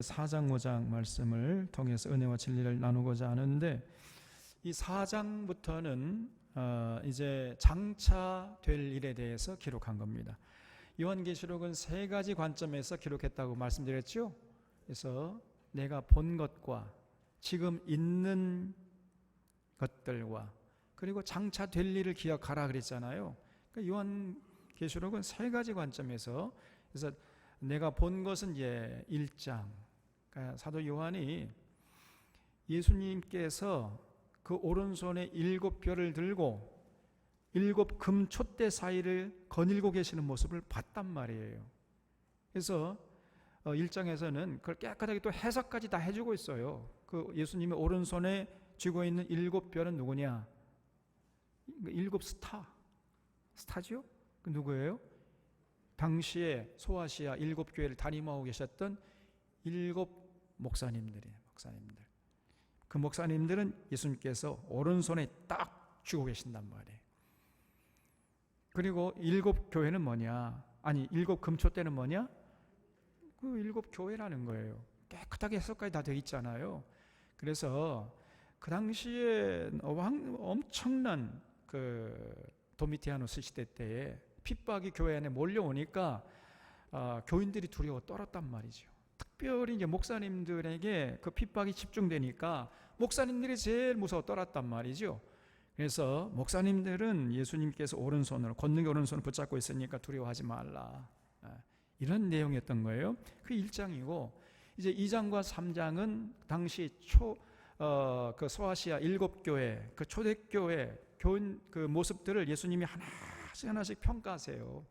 4장 5장 말씀을 통해서 은혜와 진리를 나누고자 하는데, 이 4장부터는 이제 장차 될 일에 대해서 기록한 겁니다. 요한계시록은 세 가지 관점에서 기록했다고 말씀드렸죠. 그래서 내가 본 것과 지금 있는 것들과 그리고 장차 될 일을 기억하라 그랬잖아요. 그러니까 요한계시록은 세 가지 관점에서, 그래서 내가 본 것은 이제 1장, 그러니까 사도 요한이 예수님께서 그 오른손에 7뼈를 들고 7 금촛대 사이를 거닐고 계시는 모습을 봤단 말이에요. 그래서 1장에서는 그걸 깨끗하게 또 해석까지 다 해주고 있어요. 그 예수님의 오른손에 쥐고 있는 7뼈는 누구냐? 7 스타죠? 그 누구예요? 당시에 소아시아 7교회를 담임하고 계셨던 7 목사님들이에요. 목사님들. 그 목사님들은 예수님께서 오른손에 딱 쥐고 계신단 말이에요. 그리고 7 교회는 뭐냐? 아니 7 금초대는 뭐냐? 그 7 교회라는 거예요. 깨끗하게 해석까지 다 되어 있잖아요. 그래서 그 당시에 엄청난 그 도미티아누스 시대 때에 핍박이 교회 안에 몰려오니까 교인들이 두려워 떨었단 말이죠. 특별히 이제 목사님들에게 그 핍박이 집중되니까 목사님들이 제일 무서워 떨었단 말이죠. 그래서 목사님들은 예수님께서 오른손으로, 권능의 오른손을 붙잡고 있으니까 두려워하지 말라, 이런 내용이었던 거예요. 그 1장이고, 이제 2장과 3장은 당시 그 소아시아 7교회, 그 초대교회 교인 그 모습들을 예수님이 하나씩 평가하세요.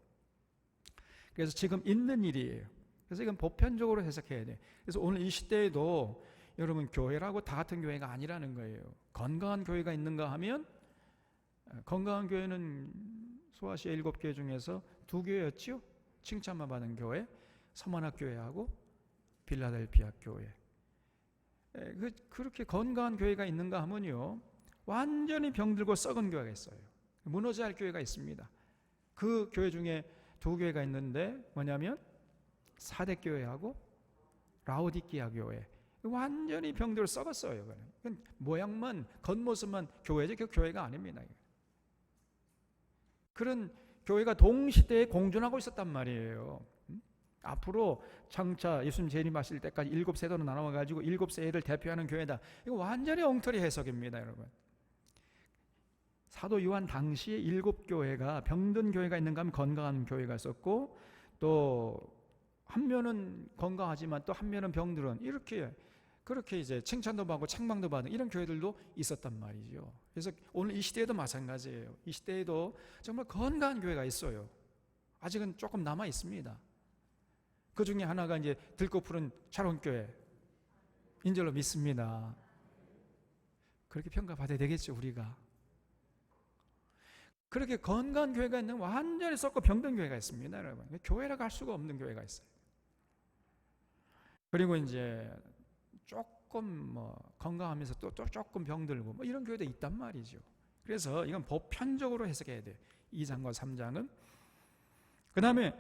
그래서 지금 있는 일이에요. 그래서 이건 보편적으로 해석해야 돼. 그래서 오늘 이 시대에도 여러분 교회라고 다 같은 교회가 아니라는 거예요. 건강한 교회가 있는가 하면, 건강한 교회는 소아시아 7교회 중에서 2교회였죠. 칭찬만 받은 교회, 서만학 교회하고 빌라델피아 교회. 그렇게 건강한 교회가 있는가 하면요, 완전히 병들고 썩은 교회가 있어요. 무너져야 할 교회가 있습니다. 그 교회 중에 2교회가 있는데 뭐냐면 사대교회하고 라오디키아 교회. 완전히 병들고 썩었어요. 모양만, 겉모습만 교회죠. 그 교회가 아닙니다. 그런 교회가 동시대에 공존하고 있었단 말이에요. 앞으로 장차 예수님 재림하실 때까지 7세대로 나눠가지고 7세대를 대표하는 교회다. 이거 완전히 엉터리 해석입니다, 여러분. 사도 요한 당시에 7교회가, 병든 교회가 있는가 하면 건강한 교회가 있었고, 또 한 면은 건강하지만 또 한 면은 병들은, 그렇게 이제 칭찬도 받고 책망도 받는 이런 교회들도 있었단 말이죠. 그래서 오늘 이 시대에도 마찬가지예요. 이 시대에도 정말 건강한 교회가 있어요. 아직은 조금 남아 있습니다. 그 중에 하나가 이제 들고 푸른 차론교회, 인절로 믿습니다. 그렇게 평가받아야 되겠죠, 우리가. 그렇게 건강한 교회가 있는, 완전히 썩고 병든 교회가 있습니다, 여러분. 교회라고 할 수가 없는 교회가 있어요. 그리고 이제 조금 건강하면서 또 조금 병들고 이런 교회도 있단 말이죠. 그래서 이건 보편적으로 해석해야 돼요. 2장과 3장은. 그 다음에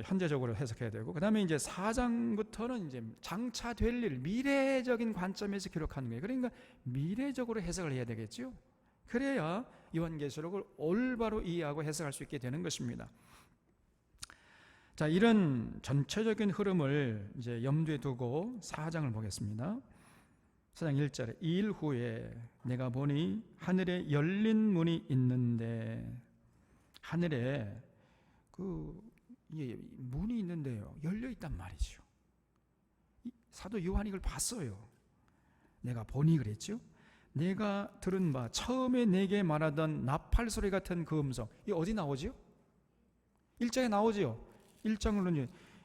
현재적으로 해석해야 되고, 그 다음에 이제 4장부터는 이제 장차 될 일, 미래적인 관점에서 기록하는 거예요. 그러니까 미래적으로 해석을 해야 되겠죠. 그래야 요한계시록을 올바로 이해하고 해석할 수 있게 되는 것입니다. 자, 이런 전체적인 흐름을 이제 염두에 두고 4장을 보겠습니다. 4장 1절에 이 일 후에 내가 보니 하늘에 열린 문이 있는데, 하늘에 문이 있는데요, 열려 있단 말이죠. 사도 요한이 이걸 봤어요. 내가 보니 그랬죠. 내가 들은 바 처음에 내게 말하던 나팔 소리 같은 그 음성, 이게 어디 나오죠? 1장에 나오죠.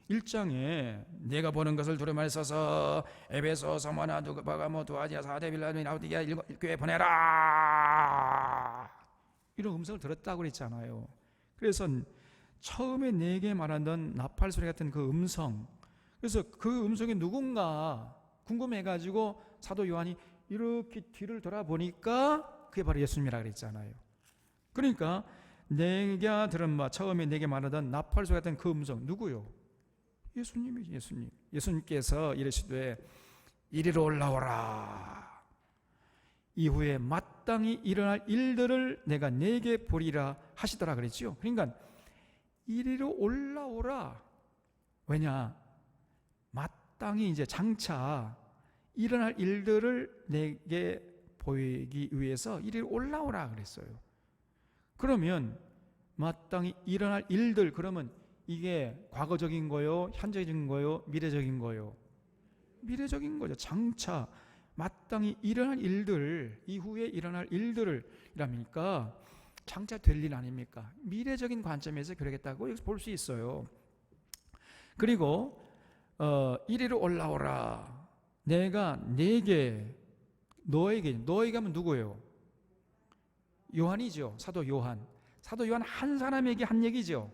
1장에 내가 보는 것을 두루 말써서 에베소, 서머나, 누가바가모, 두아디아, 사데빌라니, 라우디게아 7교회 보내라, 이런 음성을 들었다고 그랬잖아요. 그래서 처음에 내게 말하던 나팔 소리 같은 그 음성, 그래서 그 음성이 누군가 궁금해가지고 사도 요한이 이렇게 뒤를 돌아보니까 그게 바로 예수님이라 그랬잖아요. 그러니까 내가 들은 바 처음에 내게 말하던 나팔 소리 같은 그 음성, 누구요? 예수님이지, 예수님. 예수님께서 이르시되 이리로 올라오라. 이후에 마땅히 일어날 일들을 내가 네게 보리라 하시더라 그랬죠. 그러니까 이리로 올라오라. 왜냐? 마땅히 이제 장차 일어날 일들을 내게 보이기 위해서 이리로 올라오라 그랬어요. 그러면 마땅히 일어날 일들, 그러면 이게 과거적인 거요, 현재적인 거요, 미래적인 거요? 미래적인 거죠. 장차 마땅히 일어날 일들, 이후에 일어날 일들을 이랍니까? 장차 될 일 아닙니까? 미래적인 관점에서 그러겠다고 볼 수 있어요. 그리고 이리로 올라오라. 내가 네게, 너에게 하면 누구예요? 요한이죠. 사도 요한. 사도 요한 한 사람에게 한 얘기죠.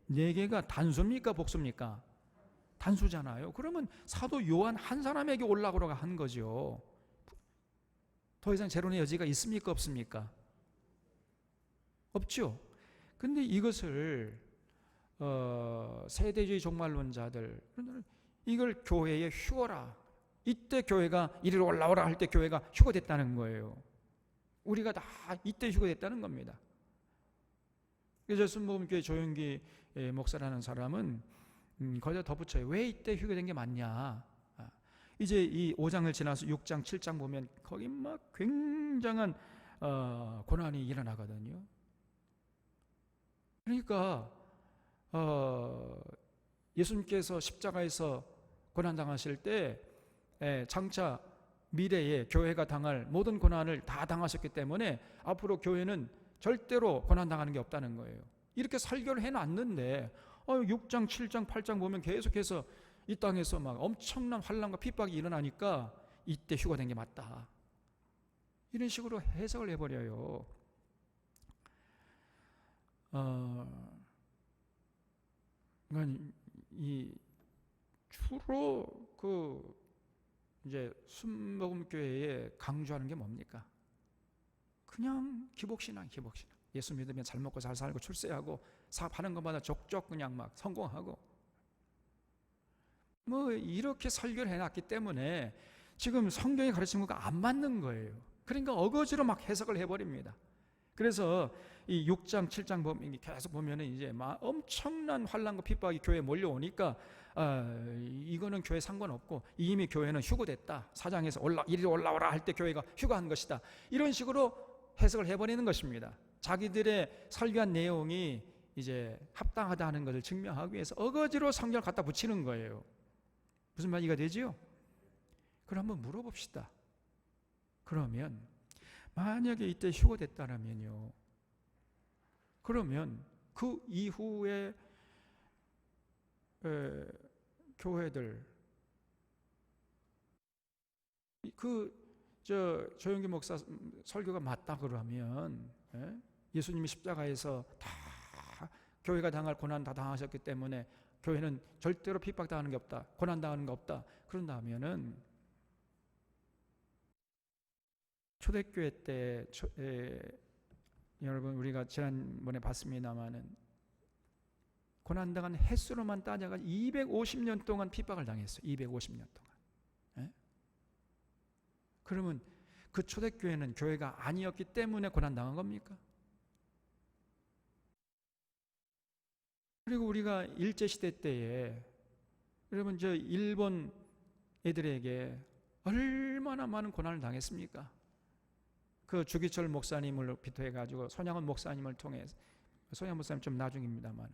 네개가 단수입니까 복수입니까? 단수잖아요. 그러면 사도 요한 한 사람에게 올라오라고 한 거죠. 더 이상 재론의 여지가 있습니까 없습니까? 없죠. 근데 이것을 세대주의 종말론자들 이걸 교회의 휴거라. 이때 교회가 이리로 올라오라 할 때 교회가 휴거됐다는 거예요. 우리가 다 이때 휴거됐다는 겁니다. 그래서 순복음교회 조용기 목사라는 사람은 거기다 덧붙여요. 왜 이때 휴거된 게 맞냐? 이제 이 5장을 지나서 6장, 7장 보면 거기 막 굉장한 고난이 일어나거든요. 그러니까 예수님께서 십자가에서 고난당하실 때 장차 미래에 교회가 당할 모든 고난을 다 당하셨기 때문에 앞으로 교회는 절대로 고난당하는 게 없다는 거예요. 이렇게 설교를 해놨는데 6장, 7장, 8장 보면 계속해서 이 땅에서 막 엄청난 환난과 핍박이 일어나니까 이때 휴거된 게 맞다. 이런 식으로 해석을 해버려요. 그러니까 주로 이제 순복음교회에 강조하는 게 뭡니까? 그냥 기복신앙. 예수 믿으면 잘 먹고 잘 살고 출세하고 사업하는 것마다 족족 그냥 막 성공하고 뭐 이렇게 설교를 해놨기 때문에 지금 성경이 가르치는 것과 안 맞는 거예요. 그러니까 어거지로 막 해석을 해버립니다. 그래서 이 6장, 7장 보면 계속 보면은 이제 막 엄청난 환난과 핍박이 교회에 몰려오니까 이거는 교회 상관없고 이미 교회는 휴거됐다. 4장에서 이리 올라오라 할 때 교회가 휴거한 것이다. 이런 식으로 해석을 해버리는 것입니다. 자기들의 설교한 내용이 이제 합당하다 하는 것을 증명하기 위해서 어거지로 성경을 갖다 붙이는 거예요. 무슨 말 이해가 되지요? 그럼 한번 물어봅시다. 그러면 만약에 이때 휴거됐다면요, 그러면 그 이후에 교회들 조영기 목사 설교가 맞다 그러면 예수님이 십자가에서 다 교회가 당할 고난 다 당하셨기 때문에 교회는 절대로 핍박당하는 게 없다, 고난당하는 거 없다. 그런다면은 초대교회 때 여러분 우리가 지난번에 봤습니다마는 고난당한 횟수로만 따져가지고 250년 동안 핍박을 당했어요. 250년 동안. 그러면 그 초대교회는 교회가 아니었기 때문에 고난당한 겁니까? 그리고 우리가 일제시대 때에 여러분 일본 애들에게 얼마나 많은 고난을 당했습니까? 그 주기철 목사님을 비토해가지고 손양원 목사님을 통해, 손양원 목사님 좀 나중입니다만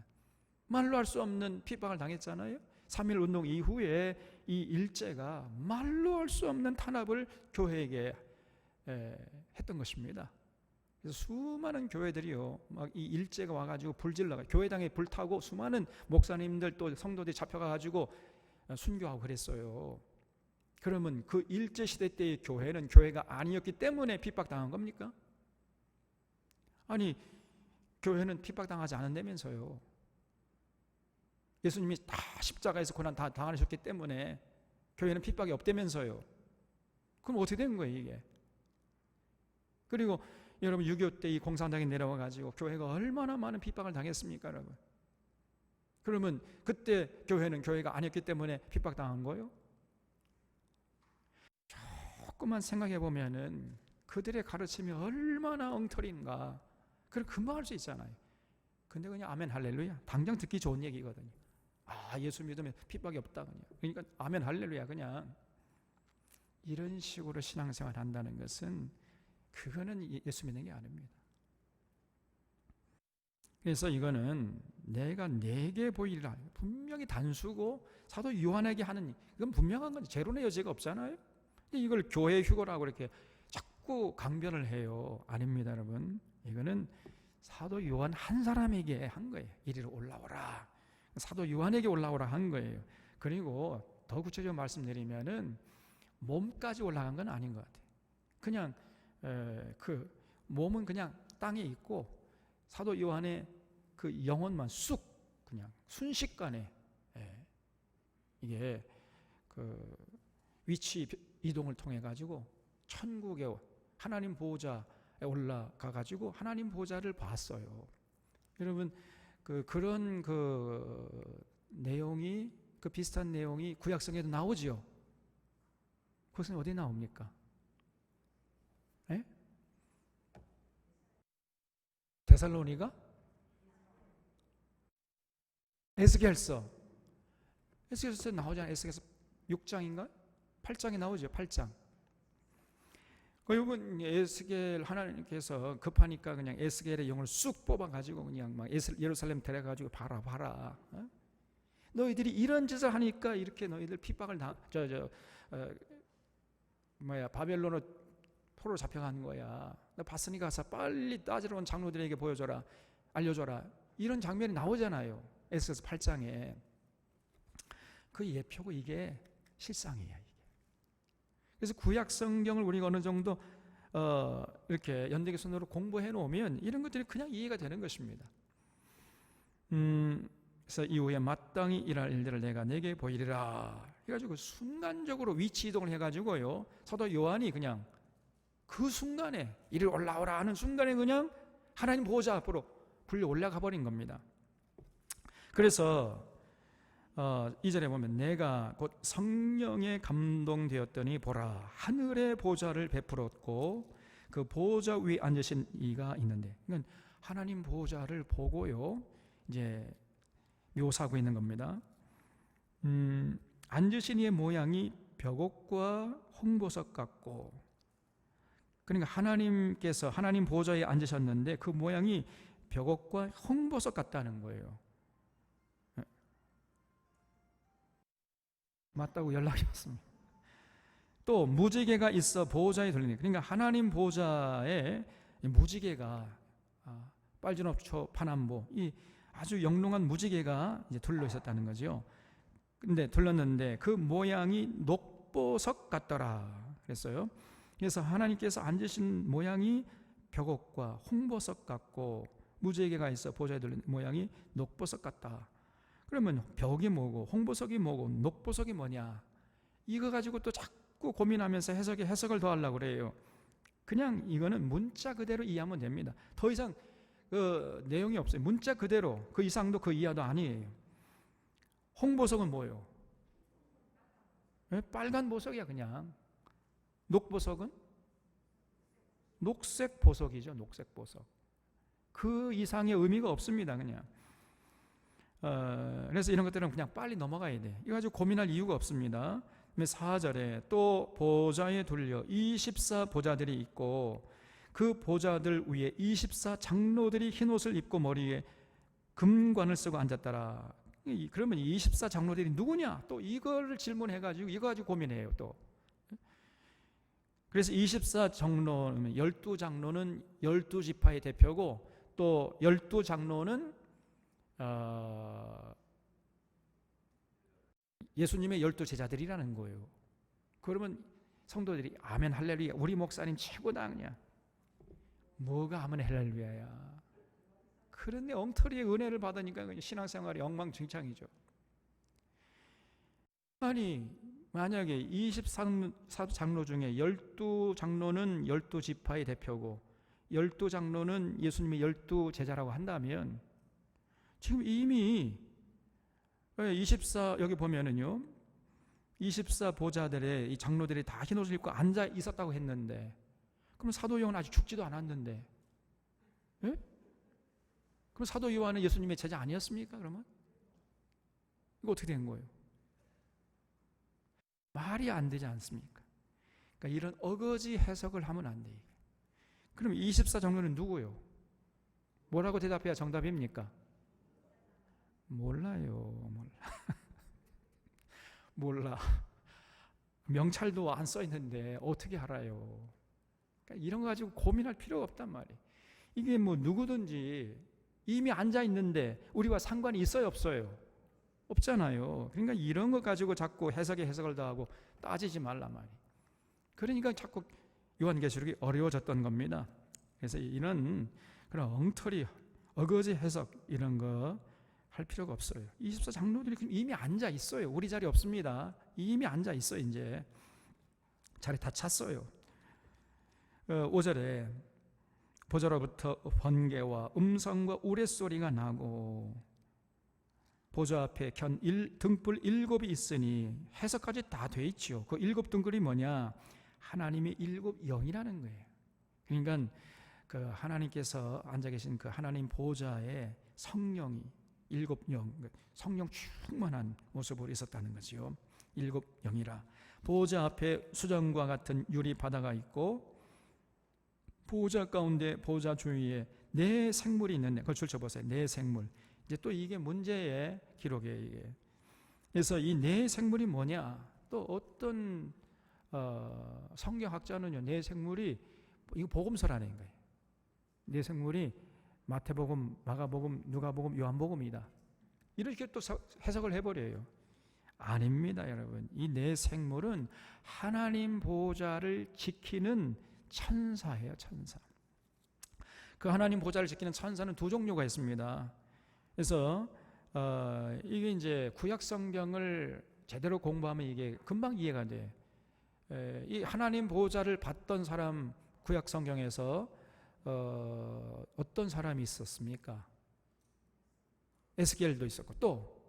말로 할 수 없는 핍박을 당했잖아요. 3.1 운동 이후에 이 일제가 말로 할 수 없는 탄압을 교회에게 했던 것입니다. 그래서 수많은 교회들이요, 막 이 일제가 와가지고 불질러가 교회당에 불타고 수많은 목사님들 또 성도들이 잡혀가가지고 순교하고 그랬어요. 그러면 그 일제 시대 때의 교회는 교회가 아니었기 때문에 핍박당한 겁니까? 아니, 교회는 핍박당하지 않은다면서요. 예수님이 다 십자가에서 고난 다 당하셨기 때문에 교회는 핍박이 없다면서요. 그럼 어떻게 된 거예요 이게? 그리고 여러분 6.25 때 이 공산당이 내려와가지고 교회가 얼마나 많은 핍박을 당했습니까 여러분? 그러면 그때 교회는 교회가 아니었기 때문에 핍박당한 거예요? 조금만 생각해 보면은 그들의 가르침이 얼마나 엉터리인가. 그걸 금방 알 수 있잖아요. 근데 그냥 아멘 할렐루야. 당장 듣기 좋은 얘기거든요. 아, 예수 믿으면 핍박이 없다 그냥. 그러니까 아멘 할렐루야 그냥. 이런 식으로 신앙생활 한다는 것은 그거는 예수 믿는 게 아닙니다. 그래서 이거는 내가 내게 보이리라. 분명히 단수고 사도 요한에게 하는 이건 분명한 건 제론의 여지가 없잖아요. 근데 이걸 교회 휴거라고 이렇게 자꾸 강변을 해요. 아닙니다, 여러분. 이거는 사도 요한 한 사람에게 한 거예요. 이리로 올라오라. 사도 요한에게 올라오라 한 거예요. 그리고 더 구체적으로 말씀드리면은 몸까지 올라간 건 아닌 것 같아요. 그냥 그 몸은 그냥 땅에 있고 사도 요한의 그 영혼만 쑥 그냥 순식간에 이게 그 위치 이동을 통해 가지고 천국에 하나님 보호자에 올라가 가지고 하나님 보호자를 봤어요. 여러분 그런 내용이 그 비슷한 내용이 구약성에도 나오지요. 그것은 어디 나옵니까? 에? 데살로니가? 에스겔서 나오잖아요. 에스겔서 6장인가? 8장에 나오죠. 8장. 결국은 에스겔 하나님께서 급하니까 그냥 에스겔의 영을 쑥 뽑아가지고 그냥 막 예루살렘 데려가지고 봐라. 너희들이 이런 짓을 하니까 이렇게 너희들 핍박을 바벨론으로 포로 잡혀가는 거야. 나 봤으니까 가서 빨리 따지러 온 장로들에게 보여줘라, 알려줘라. 이런 장면이 나오잖아요. 에스겔서 8장에. 그 예표고 이게 실상이에요. 이게. 그래서 구약 성경을 우리가 어느 정도 이렇게 연대기 손으로 공부해 놓으면 이런 것들이 그냥 이해가 되는 것입니다. 그래서 이후에 마땅히 일할 일들을 내가 내게 보이리라 해가지고 순간적으로 위치 이동을 해가지고요, 사도 요한이 그냥 그 순간에 이리 올라오라 하는 순간에 그냥 하나님 보호자 앞으로 불려 올라가 버린 겁니다. 그래서 2절에 보면 내가 곧 성령에 감동되었더니 보라 하늘의 보좌를 베풀었고 그 보좌 위에 앉으신 이가 있는데, 그러니까 하나님 보좌를 보고요 이제 묘사하고 있는 겁니다. 앉으신 이의 모양이 벽옥과 홍보석 같고, 그러니까 하나님 보좌에 앉으셨는데 그 모양이 벽옥과 홍보석 같다는 거예요. 맞다고 연락이 왔습니다. 또 무지개가 있어 보호자에 돌리니, 그러니까 하나님 보호자에 무지개가 빨주노초 파남보 이 아주 영롱한 무지개가 이제 둘러 있었다는 거죠. 근데 둘렀는데 그 모양이 녹보석 같더라 그랬어요. 그래서 하나님께서 앉으신 모양이 벽옥과 홍보석 같고 무지개가 있어 보호자에 돌린 모양이 녹보석 같다. 그러면 벽이 뭐고 홍보석이 뭐고 녹보석이 뭐냐, 이거 가지고 또 자꾸 고민하면서 해석을 더 하려고 그래요. 그냥 이거는 문자 그대로 이해하면 됩니다. 더 이상 내용이 없어요. 문자 그대로, 그 이상도 그 이하도 아니에요. 홍보석은 뭐예요? 빨간 보석이야 그냥. 녹보석은? 녹색 보석이죠. 녹색 보석. 그 이상의 의미가 없습니다 그냥. 그래서 이런 것들은 그냥 빨리 넘어가야 돼. 이거 가지고 고민할 이유가 없습니다. 4절에 또 보좌에 둘려 24 보좌들이 있고 그 보좌들 위에 24 장로들이 흰 옷을 입고 머리에 금관을 쓰고 앉았더라. 그러면 24 장로들이 누구냐? 또 이걸 질문해가지고 이거 가지고 고민해요 또. 그래서 24 장로는 12장로는 12지파의 대표고 또 12장로는 예수님의 12제자들이라는 거예요. 그러면 성도들이 아멘 할렐루야 우리 목사님 최고다 그냥. 뭐가 아멘 할렐루야야. 그런데 엉터리의 은혜를 받으니까 신앙생활이 엉망진창이죠. 아니 만약에 24장로 중에 12장로는 12지파의 대표고 12장로는 예수님의 12제자라고 한다면 지금 이미 24 여기 보면은요, 24 보좌들의 이 장로들이 다 흰 옷을 입고 앉아 있었다고 했는데, 그럼 사도 요한은 아직 죽지도 않았는데, 예? 그럼 사도 요한은 예수님의 제자 아니었습니까? 그러면 이거 어떻게 된 거예요? 말이 안 되지 않습니까? 그러니까 이런 어거지 해석을 하면 안 돼요. 그럼 24 장로는 누구요? 뭐라고 대답해야 정답입니까? 몰라요. 몰라. 명찰도 안 써 있는데 어떻게 알아요? 그러니까 이런 거 가지고 고민할 필요가 없단 말이에요. 이게 뭐 누구든지 이미 앉아 있는데 우리와 상관이 있어요, 없어요? 없잖아요. 그러니까 이런 거 가지고 자꾸 해석을 더하고 따지지 말란 말이에요. 그러니까 자꾸 요한계시록이 어려워졌던 겁니다. 그래서 이런 그런 엉터리, 어거지 해석 이런 거 할 필요가 없어요. 24 장로들이 이미 앉아 있어요. 우리 자리 없습니다. 이미 앉아 있어. 이제 자리 다 찼어요. 5절에 보좌로부터 번개와 음성과 우레소리가 나고 보좌 앞에 등불 7이 있으니 해석까지 다 돼 있죠. 그 7 등불이 뭐냐? 하나님의 7 영이라는 거예요. 그러니까 그 하나님께서 앉아 계신 그 하나님 보좌에 성령이 7 영, 성령 충만한 모습으로 있었다는 거죠. 7 영이라. 보좌 앞에 수정과 같은 유리 바다가 있고 보좌 가운데 보좌 주위에 네 생물이 있는데, 그걸 줄쳐보세요. 네 생물. 이제 또 이게 문제의 기록이에요. 이게. 그래서 이 네 생물이 뭐냐? 또 어떤 성경학자는요, 네 생물이 이거 복음서라는 거예요. 네 생물이 마태복음, 마가복음, 누가복음, 요한복음이다. 이렇게 또 해석을 해버려요. 아닙니다, 여러분. 이 네 생물은 하나님 보좌를 지키는 천사예요, 천사. 그 하나님 보좌를 지키는 천사는 두 종류가 있습니다. 그래서 이게 이제 구약 성경을 제대로 공부하면 이게 금방 이해가 돼. 이 하나님 보좌를 받던 사람 구약 성경에서 어떤 사람이 있었습니까? 에스겔도 있었고 또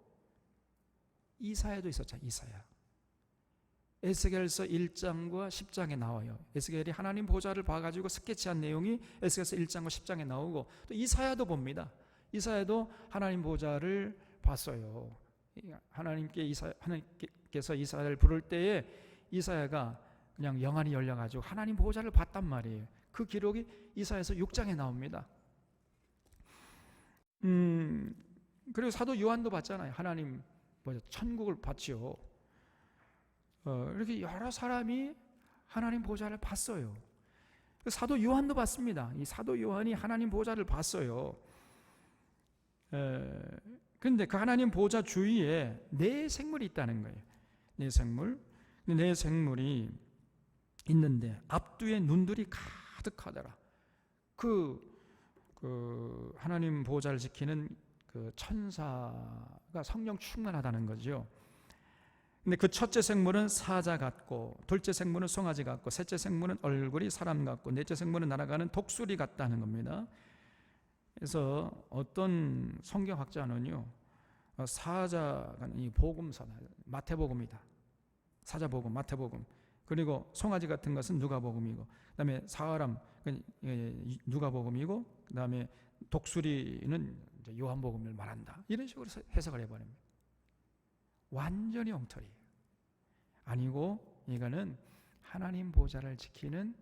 이사야도 있었잖아요. 이사야. 에스겔서 1장과 10장에 나와요. 에스겔이 하나님 보좌를 봐가지고 스케치한 내용이 에스겔서 1장과 10장에 나오고 또 이사야도 봅니다. 이사야도 하나님 보좌를 봤어요. 하나님께서 이사야를 부를 때에 이사야가 그냥 영안이 열려가지고 하나님 보좌를 봤단 말이에요. 그 기록이 이사야서 6장에 나옵니다. 그리고 사도 요한도 봤잖아요. 하나님 천국을 봤죠. 이렇게 여러 사람이 하나님 보좌를 봤어요. 사도 요한도 봤습니다. 이 사도 요한이 하나님 보좌를 봤어요. 그런데 그 하나님 보좌 주위에 네 생물이 있다는 거예요. 네 생물. 네 생물이 있는데 앞뒤에 눈들이 가득하더라. 그 하나님 보좌를 지키는 그 천사가 성령 충만하다는 거죠. 근데 그 첫째 생물은 사자 같고, 둘째 생물은 송아지 같고, 셋째 생물은 얼굴이 사람 같고, 넷째 생물은 날아가는 독수리 같다는 겁니다. 그래서 어떤 성경학자는요, 사자가 이 복음서, 마태복음이다. 사자복음, 마태복음. 그리고 송아지 같은 것은 누가복음이고, 그다음에 사람 누가복음이고, 그다음에 독수리는 요한복음을 말한다. 이런 식으로 해석을 해버립니다. 완전히 엉터리예요. 아니고 이거는 하나님 보좌를 지키는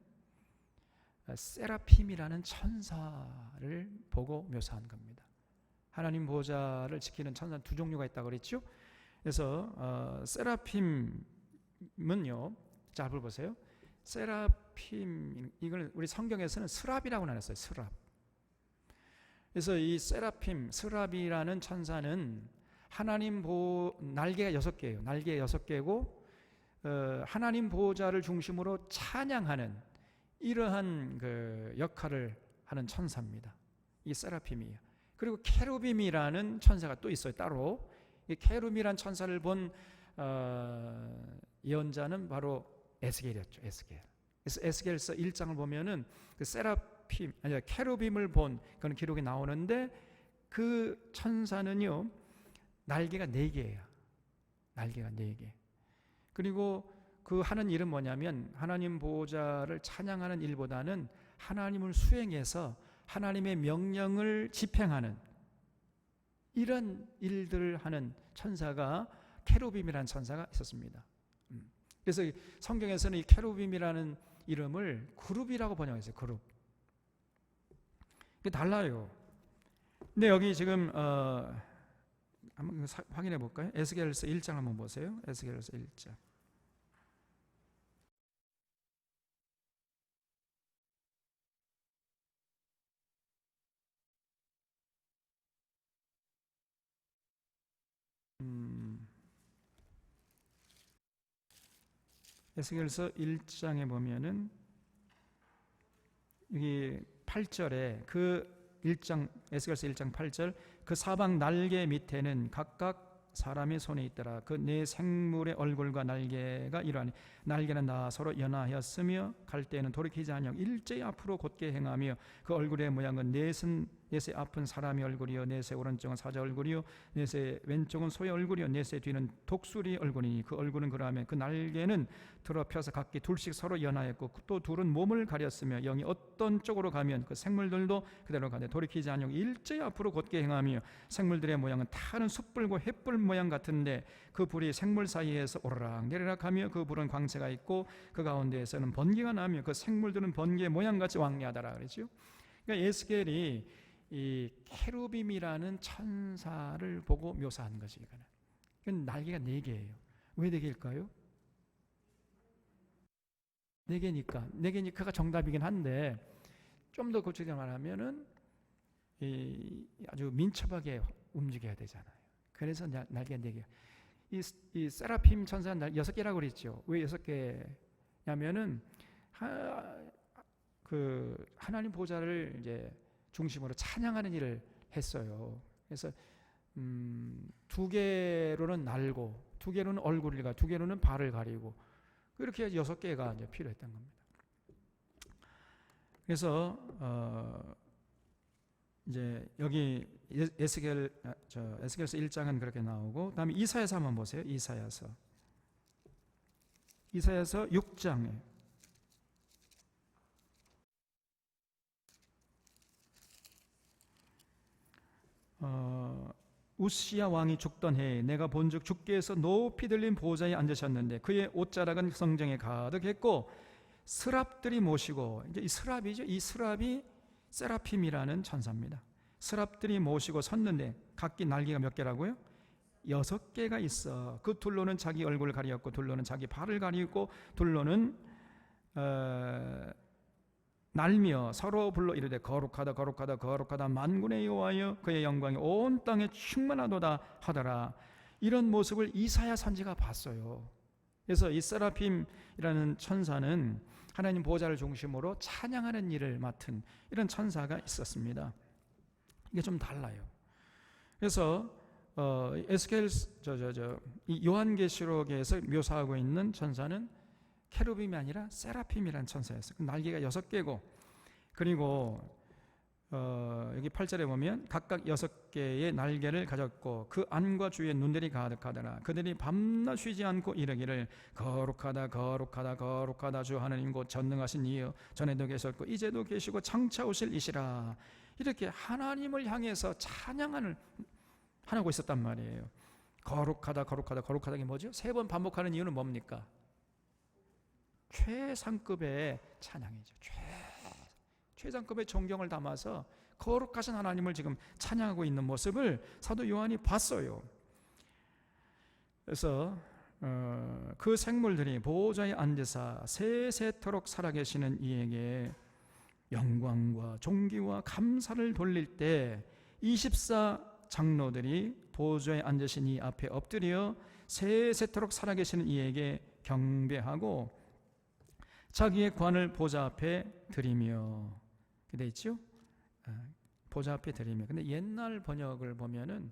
세라핌이라는 천사를 보고 묘사한 겁니다. 하나님 보좌를 지키는 천사는 두 종류가 있다고 그랬죠. 그래서 세라핌은요, 자, 한번 보세요. 세라핌, 이걸 우리 성경에서는 스랍이라고 나눴어요. 스랍. 그래서 이 세라핌, 스랍이라는 천사는 하나님 날개가 6개예요. 날개가 6개고 하나님 보좌를 중심으로 찬양하는 이러한 그 역할을 하는 천사입니다. 이 세라핌이에요. 그리고 케루빔이라는 천사가 또 있어요. 따로. 이 케루빔이라는 천사를 본 예언자는 바로 에스겔이었죠. 에스겔. 그래서 에스겔서 1장을 보면은 그 세라핌, 아니 케루빔을 본 그런 기록이 나오는데 그 천사는요, 날개가 4개예요. 날개가 4개. 그리고 그 하는 일은 뭐냐면 하나님 보호자를 찬양하는 일보다는 하나님을 수행해서 하나님의 명령을 집행하는 이런 일들을 하는 천사가 케루빔이라는 천사가 있었습니다. 그래서 성경에서는 이 케루빔이라는 이름을 그룹이라고 번역했어요. 그룹. 이게 달라요. 근데 여기 지금 한번 확인해 볼까요? 에스겔서 1장 한번 보세요. 에스겔서 1장. 에스겔서 1장에 보면은 여기 8절에 그 1장 에스겔서 1장 8절 그 사방 날개 밑에는 각각 사람의 손에 있더라. 그 네 생물의 얼굴과 날개가 이러하니 날개는 다 서로 연하였으며 갈 때에는 돌이키지 아니하고 일제히 앞으로 곧게 행하며 그 얼굴의 모양은 넷의 앞은 사람의 얼굴이요 넷의 오른쪽은 사자 얼굴이요 넷의 왼쪽은 소의 얼굴이요 넷의 뒤는 독수리 얼굴이니 그 얼굴은 그러하면 그 날개는 드러펴서 각기 둘씩 서로 연하였고 또 둘은 몸을 가렸으며 영이 어떤 쪽으로 가면 그 생물들도 그대로 가되 돌이키지 아니하고 일제히 앞으로 곧게 행하며 생물들의 모양은 타는 숯불과 횃불 모양 같은데 그 불이 생물 사이에서 오르락 내리락 하며 그 불은 광채가 있고 그 가운데에서는 번개가 나며 그 생물들은 번개 모양같이 왕래하더라 그랬죠. 그러니까 에스겔이 이 케루빔이라는 천사를 보고 묘사한 것이 이거는 날개가 4개예요. 왜 4개일까요? 4개니까가 정답이긴 한데 좀 더 구체적으로 말하면은 아주 민첩하게 움직여야 되잖아요. 그래서 날개가 4개. 이 세라핌 천사는 6개라고 그랬죠. 왜 6개냐면은 그 하나님 보좌를 이제 중심으로 찬양하는 일을 했어요. 그래서 2개로는 날고 2개로는 얼굴을 가리고 2개로는 발을 가리고 그렇게 6개가 이제 필요했던 겁니다. 그래서 이제 여기 에스겔서 1장은 그렇게 나오고 그다음에 이사야서 한번 보세요. 이사야서 6장에 우시야 왕이 죽던 해에 내가 본즉 주께서 높이 들린 보좌에 앉으셨는데 그의 옷자락은 성정에 가득했고 스랍들이 모시고 이제 이 스랍이죠. 이 스랍이 세라핌이라는 천사입니다. 스랍들이 모시고 섰는데 각기 날개가 몇 개라고요? 6개가 있어. 그 둘로는 자기 얼굴을 가리었고 둘로는 자기 발을 가리고 둘로는 날며 서로 불러 이르되 거룩하다 거룩하다 거룩하다 만군의 여호와여 그의 영광이 온 땅에 충만하도다 하더라. 이런 모습을 이사야 선지가 봤어요. 그래서 이 세라핌이라는 천사는 하나님 보좌를 중심으로 찬양하는 일을 맡은 이런 천사가 있었습니다. 이게 좀 달라요. 그래서 에스겔 이 요한계시록에서 묘사하고 있는 천사는 케루빔이 아니라 세라핌이라는 천사였어요. 날개가 6개고 그리고 여기 8절에 보면 각각 6개의 날개를 가졌고 그 안과 주위에 눈들이 가득하더라. 그들이 밤낮 쉬지 않고 이르기를 거룩하다 거룩하다 거룩하다 주 하나님 곧 전능하신 이여 전에도 계셨고 이제도 계시고 장차 오실 이시라. 이렇게 하나님을 향해서 찬양을 하고 있었단 말이에요. 거룩하다 거룩하다 거룩하다 게 뭐죠? 3번 반복하는 이유는 뭡니까? 최상급의 찬양이죠. 최상급의 존경을 담아서 거룩하신 하나님을 지금 찬양하고 있는 모습을 사도 요한이 봤어요. 그래서 그 생물들이 보호자에 앉으사 세세토록 살아계시는 이에게 영광과 존귀와 감사를 돌릴 때 24 장로들이 보호자에 앉으신 이 앞에 엎드려 세세토록 살아계시는 이에게 경배하고 자기의 관을 보좌 앞에 드리며 돼 있죠? 보좌 앞에 드리며. 근데 옛날 번역을 보면은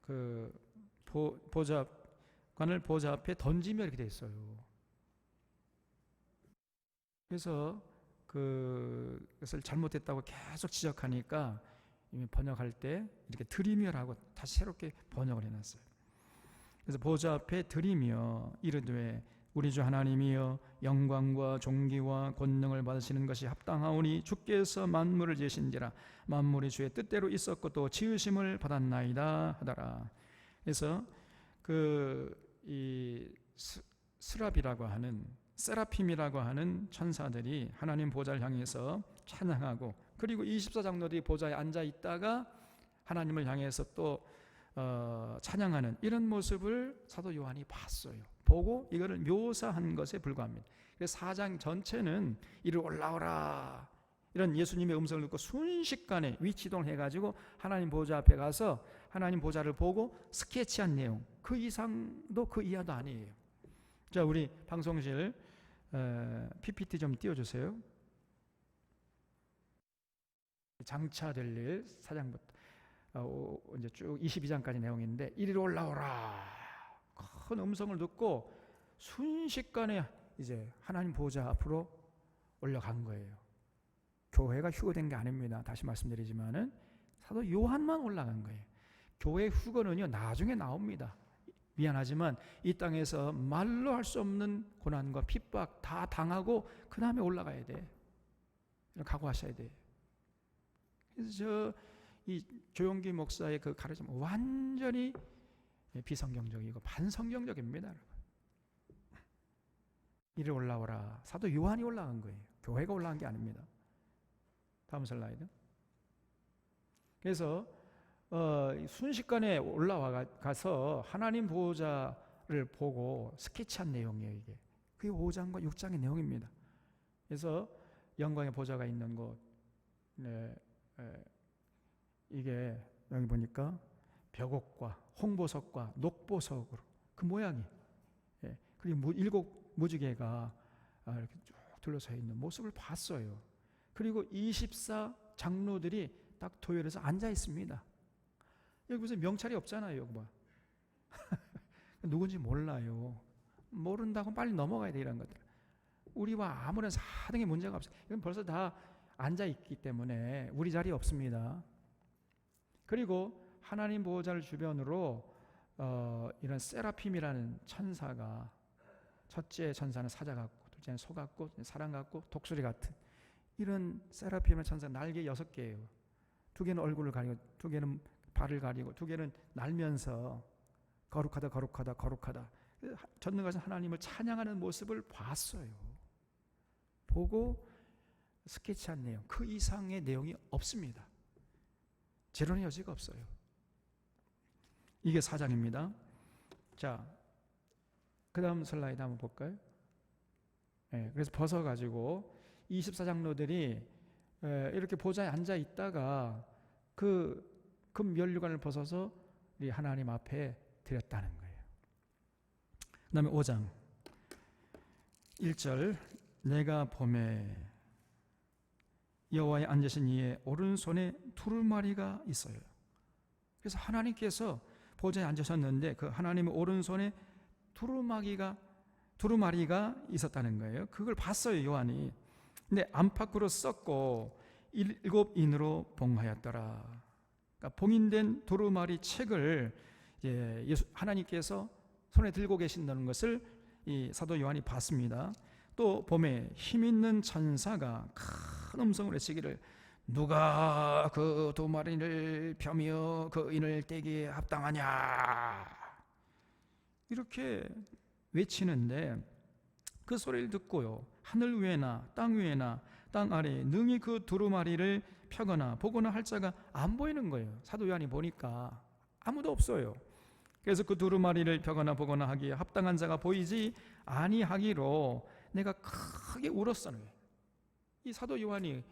그 관을 보좌 앞에 던지며 이렇게 돼 있어요. 그래서 그것을 잘못했다고 계속 지적하니까 이미 번역할 때 이렇게 드리며라고 다시 새롭게 번역을 해놨어요. 그래서 보좌 앞에 드리며 이르되 우리 주 하나님이여 영광과 존귀와 권능을 받으시는 것이 합당하오니 주께서 만물을 지으신지라 만물이 주의 뜻대로 있었고 또 지으심을 받았나이다 하더라. 그래서 이 스랍이라고 하는 세라핌이라고 하는 천사들이 하나님 보좌를 향해서 찬양하고, 그리고 24장로들이 보좌에 앉아 있다가 하나님을 향해서 또 찬양하는 이런 모습을 사도 요한이 봤어요. 보고 이거를 묘사한 것에 불과합니다. 그래서 4장 전체는 이리 올라오라 이런 예수님의 음성을 듣고 순식간에 위치동을 해가지고 하나님 보좌 앞에 가서 하나님 보좌를 보고 스케치한 내용, 그 이상도 그 이하도 아니에요. 자, 우리 방송실 PPT 좀 띄워주세요. 장차될 일 4장부터 이제 쭉 22장까지 내용인데, 이리로 올라오라 큰 음성을 듣고 순식간에 이제 하나님 보좌 앞으로 올라간 거예요. 교회가 휴거된 게 아닙니다. 다시 말씀드리지만은 사도 요한만 올라간 거예요. 교회 휴거는요 나중에 나옵니다. 미안하지만 이 땅에서 말로 할 수 없는 고난과 핍박 다 당하고 그 다음에 올라가야 돼. 각오하셔야 돼. 그래서 이 조용기 목사의 그 가르침 완전히 비성경적이고 반성경적입니다. 여러분. 이리 올라오라. 사도 요한이 올라간 거예요. 교회가 올라간 게 아닙니다. 다음 슬라이드. 그래서 순식간에 올라와서 하나님 보호자를 보고 스케치한 내용이에요. 이게 그게 5장과 6장의 내용입니다. 그래서 영광의 보좌가 있는 곳, 이게 여기 보니까 벽옥과 홍보석과 녹보석으로 그 모양이, 그리고 7 무지개가 이렇게 쭉 둘러서 있는 모습을 봤어요. 그리고 24 장로들이 딱 도열해서 앉아 있습니다. 여기 무슨 명찰이 없잖아요. 여기 봐. 누군지 몰라요. 모른다고 빨리 넘어가야 돼. 이런 것들 우리와 아무런 사등의 문제가 없어요. 이건 벌써 다 앉아 있기 때문에 우리 자리 없습니다. 그리고 하나님 보호자를 주변으로 이런 세라핌이라는 천사가, 첫째 천사는 사자 같고, 둘째는 소 같고, 사람 같고, 독수리 같은 이런 세라핌의 천사 날개 6개예요. 2개는 얼굴을 가리고, 2개는 발을 가리고, 2개는 날면서 거룩하다 거룩하다 거룩하다 전능하신 하나님을 찬양하는 모습을 봤어요. 보고 스케치한 내용, 그 이상의 내용이 없습니다. 재론의 여지가 없어요. 이게 4장입니다. 자, 그 다음 슬라이드 한번 볼까요? 그래서 벗어가지고 24장로들이 이렇게 보좌에 앉아 있다가 그 면류관을 벗어서 우리 하나님 앞에 드렸다는 거예요. 그 다음에 5장 1절, 내가 보매 여호와의 앉으신 이의 오른손에 두루마리가 있어요. 그래서 하나님께서 보좌에 앉으셨는데 그 하나님의 오른손에 두루마리가 있었다는 거예요. 그걸 봤어요, 요한이. 근데 안팎으로 썼고 7인으로 봉하였더라. 그러니까 봉인된 두루마리 책을 하나님께서 손에 들고 계신다는 것을 이 사도 요한이 봤습니다. 또 봄에 힘있는 천사가 큰 음성으로 외치기를, 누가 그 두루마리를 펴며 그 인을 떼기에 합당하냐, 이렇게 외치는데 그 소리를 듣고요, 하늘 위에나 땅 아래에 능히 그 두루마리를 펴거나 보거나 할 자가 안 보이는 거예요. 사도 요한이 보니까 아무도 없어요. 그래서 그 두루마리를 펴거나 보거나 하기에 합당한 자가 보이지 아니하기로 내가 크게 울었어요. 이 사도 요한이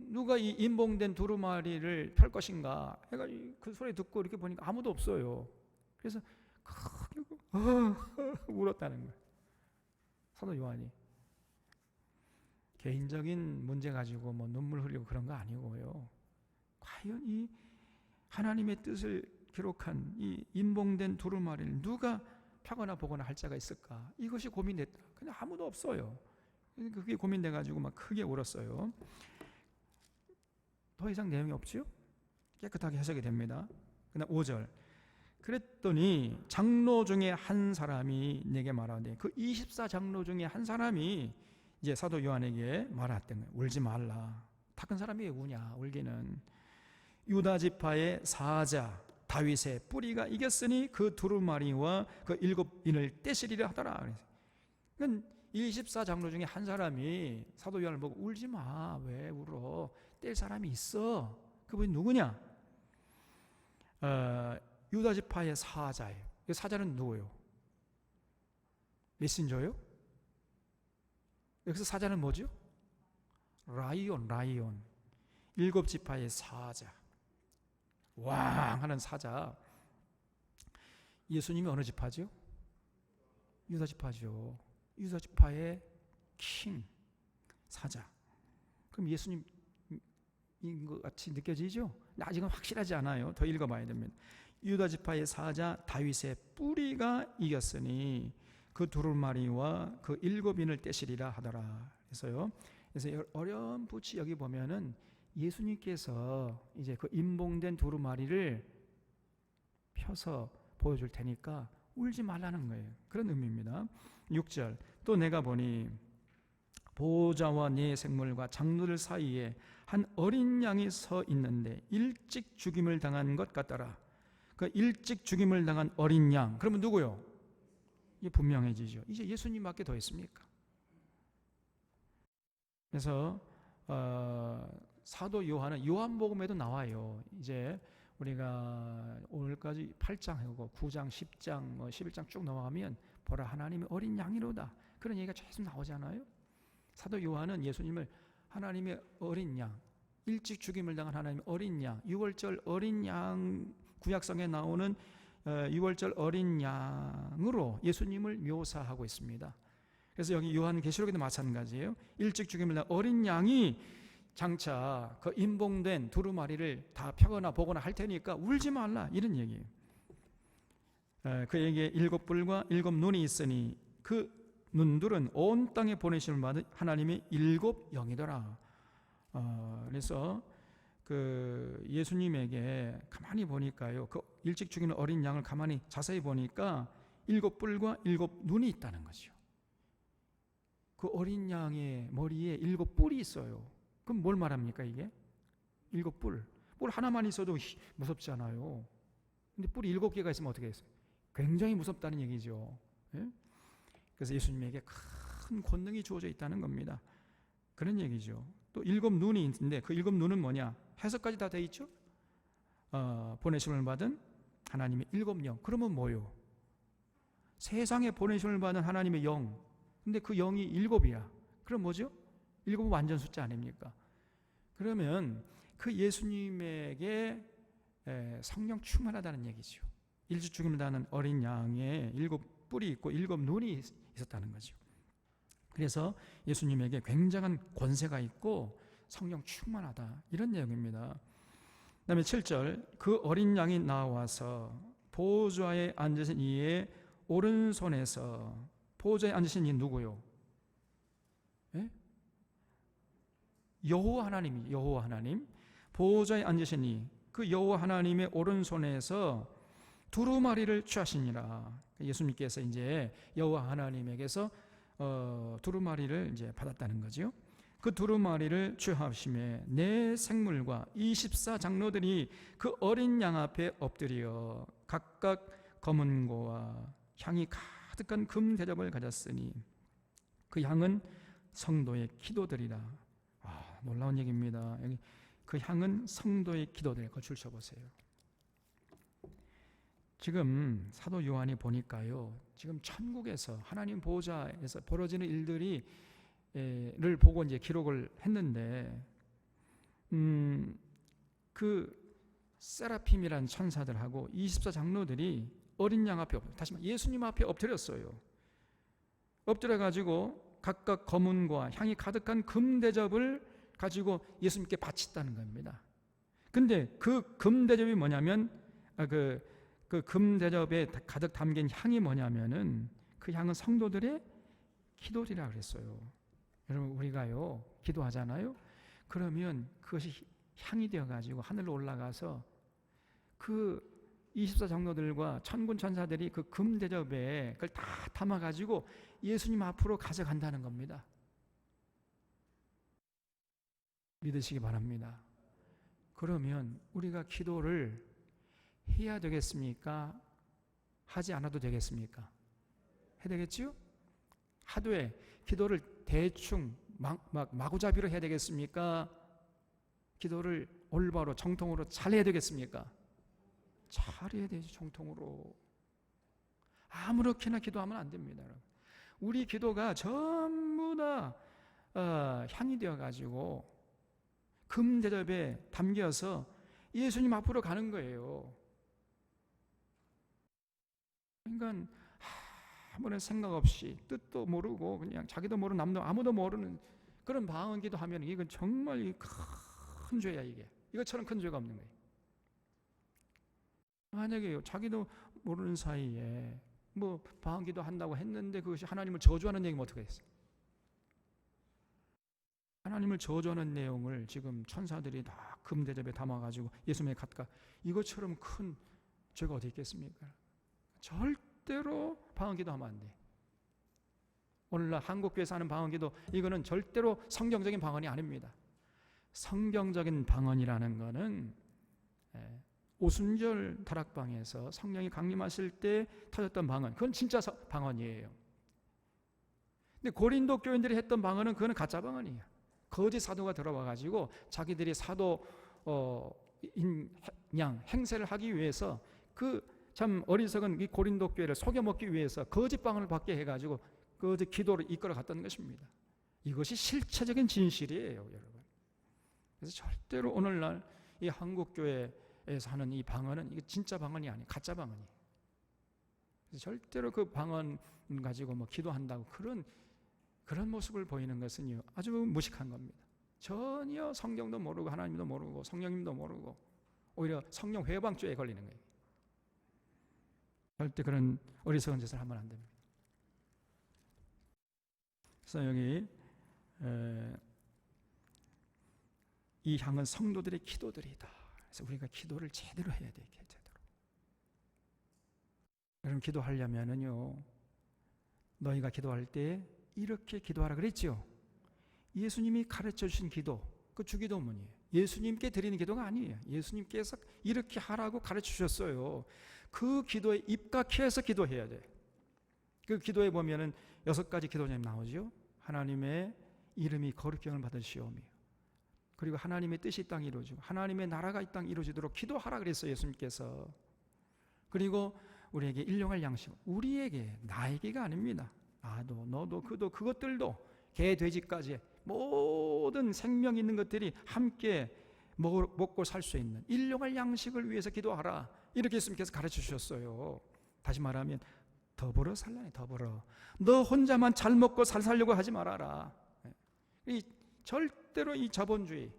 누가 이 인봉된 두루마리를 펼 것인가 해가 그 소리 듣고 이렇게 보니까 아무도 없어요. 그래서 크게 울었다는 거예요. 사도 요한이 개인적인 문제 가지고 뭐 눈물 흘리고 그런 거 아니고요. 과연 이 하나님의 뜻을 기록한 이 인봉된 두루마리를 누가 펴거나 보거나 할 자가 있을까? 이것이 고민됐다. 근데 아무도 없어요. 그게 고민돼가지고 막 크게 울었어요. 더 이상 내용이 없지요? 깨끗하게 해석이 됩니다. 그다음 5절. 그랬더니 장로 중에 한 사람이 내게 말하되, 그 24장로 중에 한 사람이 이제 사도 요한에게 말했던 거예요. 울지 말라. 다 큰 사람이 왜 우냐? 울기는. 유다 지파의 사자 다윗의 뿌리가 이겼으니 그 두루마리와 그 7인을 떼시리라 하더라. 그러니까 24장로 중에 한 사람이 사도 요한을 보고 울지 마. 왜 울어? 뗄 사람이 있어. 그분이 누구냐? 유다 지파의 사자예요. 이 사자는 누구예요? 메신저요? 여기서 사자는 뭐죠? 라이온. 7지파의 사자. 왕 하는 사자. 예수님이 어느 지파죠? 유다 지파죠. 유다 지파의 킹, 사자. 그럼 예수님인 것 같이 느껴지죠? 아직은 확실하지 않아요. 더 읽어봐야 됩니다. 유다 지파의 사자 다윗의 뿌리가 이겼으니 그 두루마리와 그 7인을 떼시리라 하더라. 그래서요. 그래서 어렴풋이 여기 보면은 예수님께서 이제 그 임봉된 두루마리를 펴서 보여줄 테니까 울지 말라는 거예요. 그런 의미입니다. 6절. 또 내가 보니 보호자와 네 생물과 장로들 사이에 한 어린 양이 서 있는데 일찍 죽임을 당한 것 같더라. 그 일찍 죽임을 당한 어린 양, 그러면 누구요? 이게 분명해지죠. 이제 예수님밖에 더 있습니까? 그래서 사도 요한은 요한복음에도 나와요. 이제 우리가 오늘까지 8장하고 9장, 10장, 11장 쭉 넘어가면 보라 하나님의 어린 양이로다. 그런 얘기가 계속 나오잖아요. 사도 요한은 예수님을 하나님의 어린 양, 일찍 죽임을 당한 하나님의 어린 양, 6월절 어린 양, 구약성에 나오는 6월절 어린 양으로 예수님을 묘사하고 있습니다. 그래서 여기 요한계시록에도 마찬가지예요. 일찍 죽임을 당한 어린 양이 장차 그 임봉된 두루마리를 다 펴거나 보거나 할 테니까 울지 말라, 이런 얘기예요. 그에게 7뿔과 7눈이 있으니 그 눈들은 온 땅에 보내심을 받은 하나님의 7영이더라. 그래서 그 예수님에게 가만히 보니까요, 그 일찍 죽이는 어린 양을 가만히 자세히 보니까 7뿔과 7눈이 있다는 거죠. 그 어린 양의 머리에 7뿔이 있어요. 그럼 뭘 말합니까 이게? 7뿔. 뿔 하나만 있어도 무섭잖아요. 근데 뿔이 7개가 있으면 어떻게 했어요? 굉장히 무섭다는 얘기죠. 예? 그래서 예수님에게 큰 권능이 주어져 있다는 겁니다. 그런 얘기죠. 또 7눈이 있는데 그 7눈은 뭐냐? 해석까지 다 돼 있죠? 보내심을 받은 하나님의 7영. 그러면 뭐요? 세상에 보내심을 받은 하나님의 영. 근데 그 영이 7이야. 그럼 뭐죠? 7은 완전 숫자 아닙니까? 그러면 그 예수님에게 성령 충만하다는 얘기죠. 일찍 죽임을 당하는 어린 양에 7뿔이 있고 7눈이 있었다는 거죠. 그래서 예수님에게 굉장한 권세가 있고 성령 충만하다, 이런 내용입니다. 그 다음에 7절. 그 어린 양이 나와서 보좌에 앉으신 이의 오른손에서, 보좌에 앉으신 이 누구요? 예? 여호와 하나님이, 여호와 하나님. 보좌에 앉으신 이, 그 여호와 하나님의 오른손에서 두루마리를 취하시니라. 예수님께서 이제 여호와 하나님에게서 두루마리를 이제 받았다는 거죠. 그 두루마리를 취하심에 내 생물과 24장로들이 그 어린 양 앞에 엎드려 각각 검은 고와 향이 가득한 금 대접을 가졌으니 그 향은 성도의 기도들이라. 놀라운 얘기입니다. 여기 그 향은 성도의 기도들. 거출 쳐보세요. 지금 사도 요한이 보니까요, 지금 천국에서 하나님 보호자에서 벌어지는 일들이 를 보고 이제 기록을 했는데, 그 세라핌이란 천사들하고 24장로들이 어린 양 앞에, 다시 말해 예수님 앞에 엎드렸어요. 엎드려 가지고 각각 검은과 향이 가득한 금 대접을 가지고 예수님께 바쳤다는 겁니다. 근데 그 금 대접이 뭐냐면, 그 금 대접에 가득 담긴 향이 뭐냐면은, 그 향은 성도들의 기도리라 그랬어요. 여러분, 우리가요 기도하잖아요. 그러면 그것이 향이 되어가지고 하늘로 올라가서 그 24 장로들과 천군 천사들이 그 금 대접에 그걸 다 담아가지고 예수님 앞으로 가져간다는 겁니다. 믿으시기 바랍니다. 그러면 우리가 기도를 해야 되겠습니까? 하지 않아도 되겠습니까? 해야 되겠지요? 하되 기도를 대충 마구잡이로 해야 되겠습니까? 기도를 올바로 정통으로 잘 해야 되겠습니까? 잘해야 되지. 정통으로 아무렇게나 기도하면 안 됩니다. 우리 기도가 전부 다 향이 되어가지고 금 대접에 담겨서 예수님 앞으로 가는 거예요. 그러니까 아무런 생각 없이 뜻도 모르고 그냥 자기도 모르는 남도 아무도 모르는 그런 방언 기도하면 이건 정말 큰 죄야. 이것처럼 큰 죄가 없는 거예요. 만약에 자기도 모르는 사이에 뭐 방언 기도 한다고 했는데 그것이 하나님을 저주하는 얘기면 어떻게 했어요? 하나님을 저주하는 내용을 지금 천사들이 다 금대접에 담아가지고 예수님에 갖다 이것처럼 큰 죄가 어디 있겠습니까? 절대로 방언기도 하면 안 돼. 오늘날 한국교회에서 하는 방언기도 이거는 절대로 성경적인 방언이 아닙니다. 성경적인 방언이라는 거는 오순절 다락방에서 성령이 강림하실 때 터졌던 방언, 그건 진짜 방언이에요. 근데 고린도 교인들이 했던 방언은 그거는 가짜 방언이에요. 거짓 사도가 들어와가지고 자기들이 사도 양 행세를 하기 위해서 그 참 어리석은 이 고린도 교회를 속여먹기 위해서 거짓 방언을 받게 해가지고 거짓 기도를 이끌어 갔던 것입니다. 이것이 실체적인 진실이에요, 여러분. 그래서 절대로 오늘날 이 한국 교회에서 하는 이 방언은 이게 진짜 방언이 아니에요, 가짜 방언이에요. 그래서 절대로 그 방언 가지고 뭐 기도한다고 그런 모습을 보이는 것은요 아주 무식한 겁니다. 전혀 성경도 모르고 하나님도 모르고 성령님도 모르고 오히려 성령 회방죄에 걸리는 거예요. 절대 그런 어리석은 짓을 하면 안 됩니다. 그래서 여기 이 향은 성도들의 기도들이다. 그래서 우리가 기도를 제대로 해야 돼요. 제대로. 여러분 기도하려면은요 너희가 기도할 때 이렇게 기도하라 그랬죠. 예수님이 가르쳐 주신 기도, 그 주기도문이에요. 예수님께 드리는 기도가 아니에요. 예수님께서 이렇게 하라고 가르쳐 주셨어요. 그 기도에 입각해서 기도해야 돼. 그 기도에 보면은 6가지 기도점이 나오죠. 하나님의 이름이 거룩히 여김을 받으시오며, 그리고 하나님의 뜻이 이 땅에 이루어지고 하나님의 나라가 이 땅에 이루어지도록 기도하라 그랬어요, 예수님께서. 그리고 우리에게 일용할 양식, 우리에게, 나에게가 아닙니다. 나도, 너도, 그도, 그것들도, 개, 돼지까지 모든 생명 있는 것들이 함께 먹고 살 수 있는 일용할 양식을 위해서 기도하라, 이렇게 예수님께서 가르쳐 주셨어요. 다시 말하면 더불어 살라니, 더불어. 너 혼자만 잘 먹고 살려고 하지 말아라. 절대로 이 자본주의,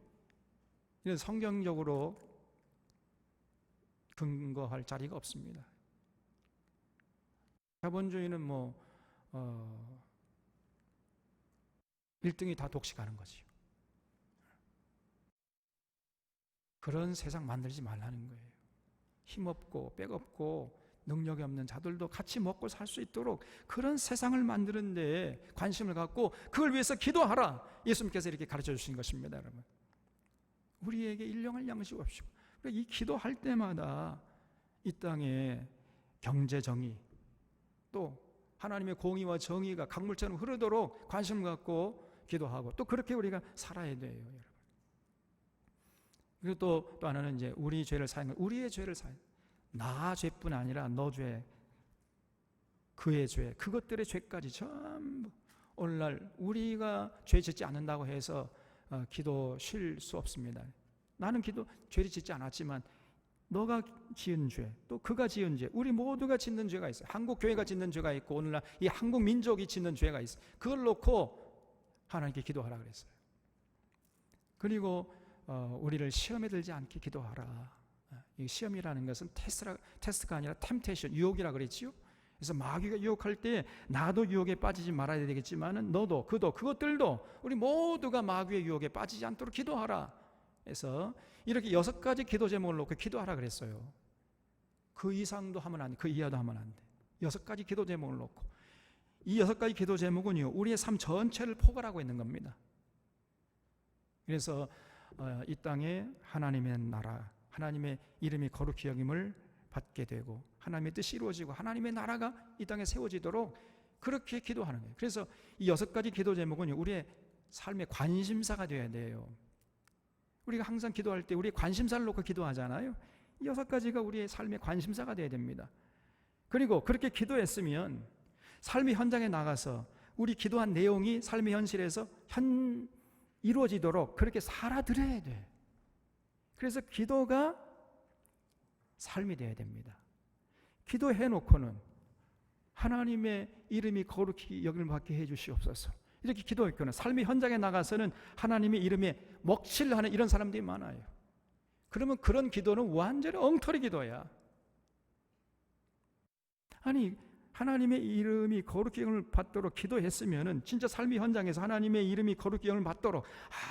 성경적으로 근거할 자리가 없습니다. 자본주의는 1등이 다 독식하는 거지요. 그런 세상 만들지 말라는 거예요. 힘없고 빽없고 능력이 없는 자들도 같이 먹고 살 수 있도록 그런 세상을 만드는 데 관심을 갖고 그걸 위해서 기도하라, 예수님께서 이렇게 가르쳐 주신 것입니다. 여러분, 우리에게 일용할 양식 없이고, 이 기도할 때마다 이 땅에 경제 정의, 또 하나님의 공의와 정의가 강물처럼 흐르도록 관심을 갖고 기도하고, 또 그렇게 우리가 살아야 돼요, 여러분. 그리고 또 하나는 이제 우리 죄를 사는 거, 우리의 죄를 사는, 나 죄뿐 아니라 너 죄, 그의 죄, 그것들의 죄까지 전부. 오늘날 우리가 죄 짓지 않는다고 해서 기도 쉴 수 없습니다. 나는 죄를 짓지 않았지만 너가 지은 죄, 또 그가 지은 죄, 우리 모두가 짓는 죄가 있어요. 한국 교회가 짓는 죄가 있고 오늘날 이 한국 민족이 짓는 죄가 있어요. 그걸 놓고 하나님께 기도하라 그랬어요. 그리고 우리를 시험에 들지 않게 기도하라. 이 시험이라는 것은 테스트가 아니라 템테이션, 유혹이라 그랬지요. 그래서 마귀가 유혹할 때 나도 유혹에 빠지지 말아야 되겠지만은 너도, 그도, 그것들도 우리 모두가 마귀의 유혹에 빠지지 않도록 기도하라. 그래서 이렇게 6가지 기도 제목을 놓고 기도하라 그랬어요. 그 이상도 하면 안 돼. 그 이하도 하면 안 돼. 6가지 기도 제목을 놓고, 이 6가지 기도 제목은요, 우리의 삶 전체를 포괄하고 있는 겁니다. 그래서 이 땅에 하나님의 나라, 하나님의 이름이 거룩히 여김을 받게 되고 하나님의 뜻이 이루어지고 하나님의 나라가 이 땅에 세워지도록 그렇게 기도하는 거예요. 그래서 이 6가지 기도 제목은 우리의 삶의 관심사가 되어야 돼요. 우리가 항상 기도할 때 우리의 관심사를 놓고 기도하잖아요. 이 6가지가 우리의 삶의 관심사가 되어야 됩니다. 그리고 그렇게 기도했으면 삶의 현장에 나가서 우리 기도한 내용이 삶의 현실에서 이루어지도록 그렇게 살아드려야 돼. 그래서 기도가 삶이 되어야 됩니다. 기도해놓고는 하나님의 이름이 거룩히 여김을 받게 해주시옵소서, 이렇게 기도했거나 삶의 현장에 나가서는 하나님의 이름에 먹칠하는 이런 사람들이 많아요. 그러면 그런 기도는 완전히 엉터리 기도야. 아니, 하나님의 이름이 거룩히 여김을 받도록 기도했으면은 진짜 삶의 현장에서 하나님의 이름이 거룩히 여김을 받도록,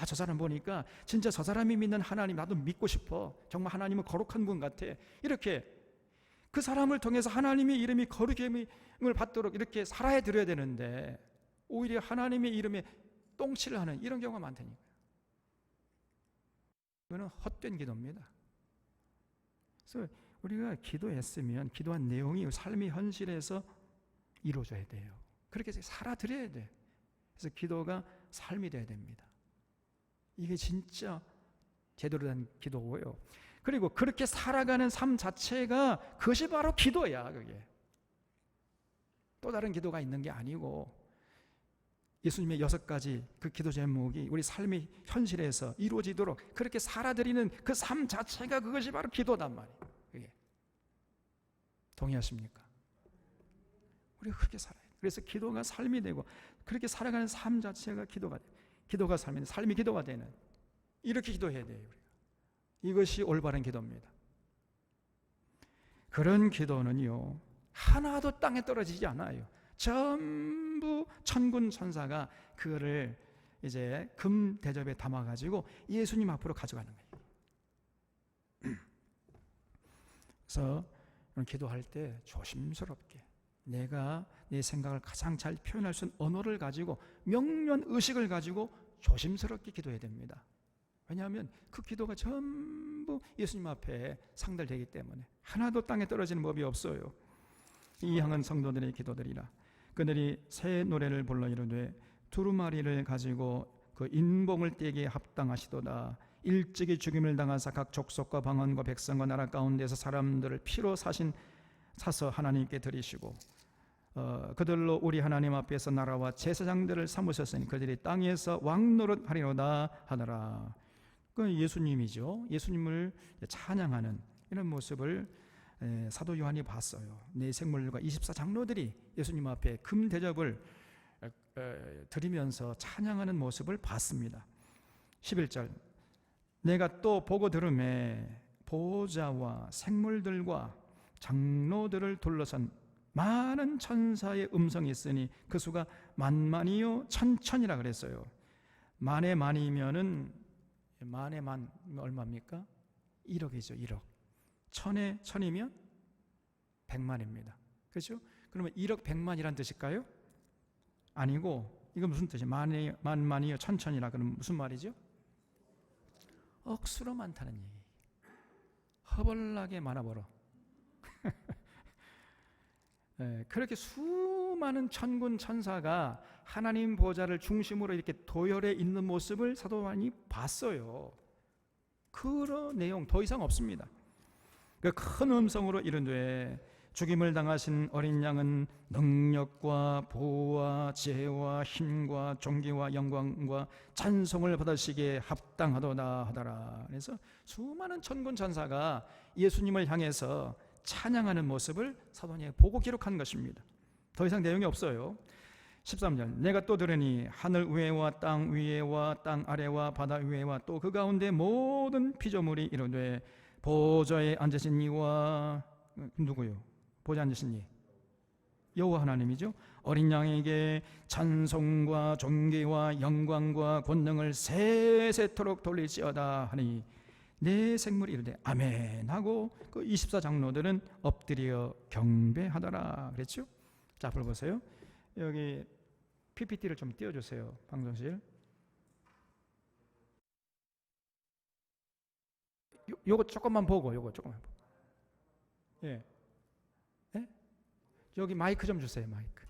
저 사람 보니까 진짜 저 사람이 믿는 하나님 나도 믿고 싶어, 정말 하나님은 거룩한 분 같아, 이렇게 그 사람을 통해서 하나님의 이름이 거룩히 여김을 받도록 이렇게 살아야 드려야 되는데 오히려 하나님의 이름에 똥칠을 하는 이런 경우가 많다니까요. 이거는 헛된 기도입니다. 그래서 우리가 기도했으면 기도한 내용이 삶의 현실에서 이루어져야 돼요. 그렇게 살아드려야 돼. 그래서 기도가 삶이 돼야 됩니다. 이게 진짜 제대로 된 기도고요. 그리고 그렇게 살아가는 삶 자체가 그것이 바로 기도야. 그게 또 다른 기도가 있는 게 아니고 예수님의 6가지 그 기도 제목이 우리 삶의 현실에서 이루어지도록 그렇게 살아드리는 그 삶 자체가 그것이 바로 기도단 말이에요. 그게. 동의하십니까? 우리가 그렇게 살아야 돼요. 그래서 기도가 삶이 되고 그렇게 살아가는 삶 자체가 기도가 돼요. 기도가 삶이 기도가 되는, 이렇게 기도해야 돼요. 우리가. 이것이 올바른 기도입니다. 그런 기도는요, 하나도 땅에 떨어지지 않아요. 전부 천군 천사가 그거를 이제 금 대접에 담아가지고 예수님 앞으로 가져가는 거예요. 그래서 기도할 때 조심스럽게 내가 내 생각을 가장 잘 표현할 수 있는 언어를 가지고 명령의식을 가지고 조심스럽게 기도해야 됩니다. 왜냐하면 그 기도가 전부 예수님 앞에 상달되기 때문에 하나도 땅에 떨어지는 법이 없어요. 이 향은 성도들의 기도들이라. 그들이 새 노래를 불러 이르되 두루마리를 가지고 그 인봉을 떼기에 합당하시도다. 일찍이 죽임을 당하사 각 족속과 방언과 백성과 나라 가운데서 사람들을 피로 사서 하나님께 드리시고 그들로 우리 하나님 앞에서 나라와 제사장들을 삼으셨으니 그들이 땅에서 왕노릇 하리로다 하더라. 그 예수님이죠. 예수님을 찬양하는 이런 모습을 사도 요한이 봤어요. 네 생물과 24장로들이 예수님 앞에 금 대접을 드리면서 찬양하는 모습을 봤습니다. 11절 내가 또 보고 들음에 보호자와 생물들과 장로들을 둘러선 많은 천사의 음성이 있으니 그 수가 만만이요 천천이라 그랬어요. 만에 만이면은 만에 만 얼마입니까? 1억이죠. 1억. 천에 천이면 100만입니다. 그렇죠? 그러면 1억 100만이란 뜻일까요? 아니고 이거 무슨 뜻이에요? 만만이요 천천이라 그러면 무슨 말이죠? 억수로 많다는 얘기. 허벌나게 많아버려. 그렇게 수많은 천군 천사가 하나님 보좌를 중심으로 이렇게 도열해 있는 모습을 사도 요한이 봤어요. 그런 내용 더 이상 없습니다. 그 큰 음성으로 이르되 죽임을 당하신 어린 양은 능력과 보호와 지혜와 힘과 존귀와 영광과 찬송을 받으시기에 합당하도다 하더라. 그래서 수많은 천군 천사가 예수님을 향해서 찬양하는 모습을 사도행전에 보고 기록한 것입니다. 더 이상 내용이 없어요. 13절 내가 또 들으니 하늘 위에와 땅 위에와 땅 아래와 바다 위에와 또 그 가운데 모든 피조물이 이르되 보좌에 앉으신 이와 누구요? 보좌에 앉으신 이 여호와 하나님이죠. 어린 양에게 찬송과 존귀와 영광과 권능을 세세토록 돌릴지어다 하니 내 생물이 이르되 아멘 하고 그 24장로들은 엎드려 경배하더라 그랬죠. 자, 앞을 보세요. 여기 PPT를 좀 띄워주세요. 방송실. 요거 조금만 보고, 요거 조금만 보고. 예. 예? 여기 마이크 좀 주세요, 마이크.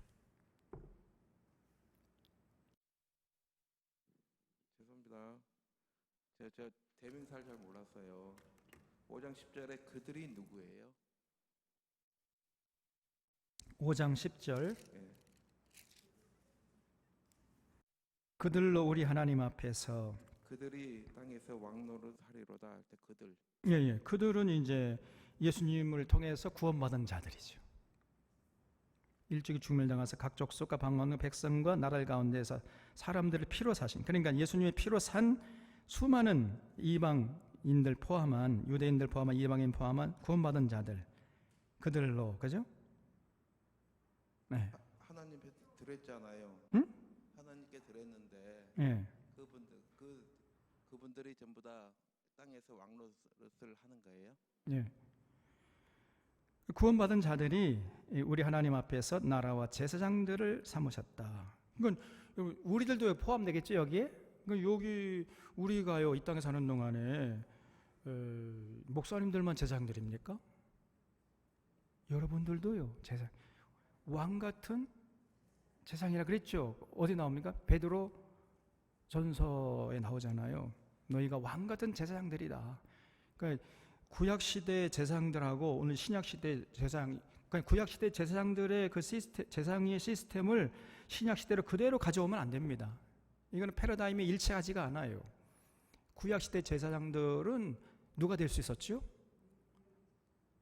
죄송합니다. 제가 대명사를 잘 몰랐어요. 5장 10절에 그들이 누구예요? 5장 10절. 예. 그들로 우리 하나님 앞에서 그들이 땅에서 왕노릇 하리로다 할 때 그들. 예. 그들은 이제 예수님을 통해서 구원받은 자들이죠. 일찍이 죽음을 당해서 각 족속과 방언의 백성과 나라를 가운데서 사람들을 피로 사신, 그러니까 예수님의 피로 산 수많은 이방인들 포함한, 유대인들 포함한, 이방인 포함한 구원받은 자들, 그들로, 그죠? 네. 하나님께 드렸잖아요. 응? 하나님께 드렸는데 예. 그분들이 전부 다 땅에서 왕노릇을 하는 거예요? 예. 구원받은 자들이 우리 하나님 앞에서 나라와 제사장들을 삼으셨다. 이건 우리들도 포함되겠죠, 여기에? 여기 우리가요 이 땅에 사는 동안에 목사님들만 제사장들입니까? 여러분들도요 제사장, 왕 같은 제사장이라 그랬죠. 어디 나옵니까? 베드로 전서에 나오잖아요. 너희가 왕 같은 제사장들이다. 그러니까 구약 시대 제사장들하고 오늘 신약 시대 제사장, 그러니까 구약 시대 제사장들의 그 시스템, 제사장의 시스템을 신약 시대로 그대로 가져오면 안 됩니다. 이거는 패러다임이 일치하지가 않아요. 구약 시대 제사장들은 누가 될 수 있었죠?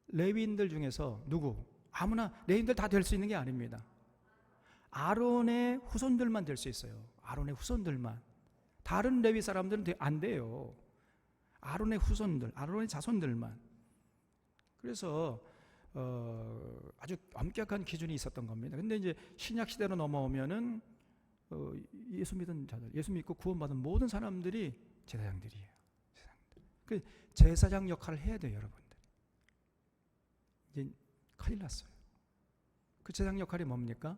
레위인들 중에서 누구? 아무나 레위인들 다 될 수 있는 게 아닙니다. 아론의 후손들만 될 수 있어요. 아론의 후손들만. 다른 레위 사람들은 안 돼요. 아론의 후손들, 아론의 자손들만. 그래서 아주 엄격한 기준이 있었던 겁니다. 근데 이제 신약 시대로 넘어오면은 예수 믿은 자들, 예수 믿고 구원받은 모든 사람들이 제사장들이에요. 그 제사장 역할을 해야 돼요, 여러분들. 이제 큰일 났어요. 그 제사장 역할이 뭡니까?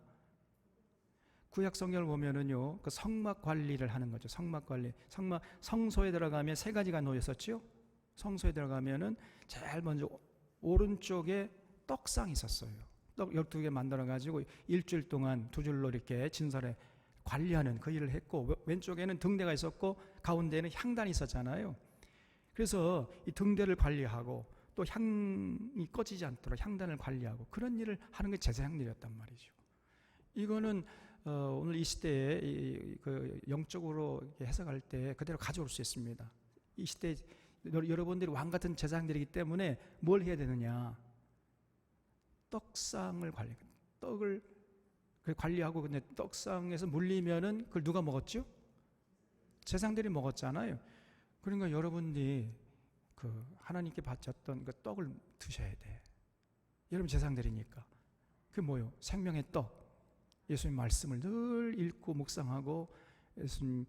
구약 성경을 보면은요, 그 성막 관리를 하는 거죠. 성막 관리. 성소에 들어가면 세 가지가 놓였었죠. 성소에 들어가면은 제일 먼저 오른쪽에 떡상이 있었어요. 떡 12개 만들어 가지고 일주일 동안 두 줄로 이렇게 진설에 관리하는 그 일을 했고, 왼쪽에는 등대가 있었고 가운데는 향단이 있었잖아요. 그래서 이 등대를 관리하고 또 향이 꺼지지 않도록 향단을 관리하고 그런 일을 하는 게 제사장들이었단 말이죠. 이거는 오늘 이 시대에 그 영적으로 해석할 때 그대로 가져올 수 있습니다. 이 시대에 여러분들이 왕 같은 제사장들이기 때문에 뭘 해야 되느냐? 떡상을 떡을 관리하고, 근데 떡상에서 물리면은 그걸 누가 먹었죠? 제사장들이 먹었잖아요. 그러니까 여러분들이 그 하나님께 바쳤던 그 떡을 드셔야 돼. 여러분 제사장들이니까. 그게 뭐요? 생명의 떡. 예수님 말씀을 늘 읽고 묵상하고 예수님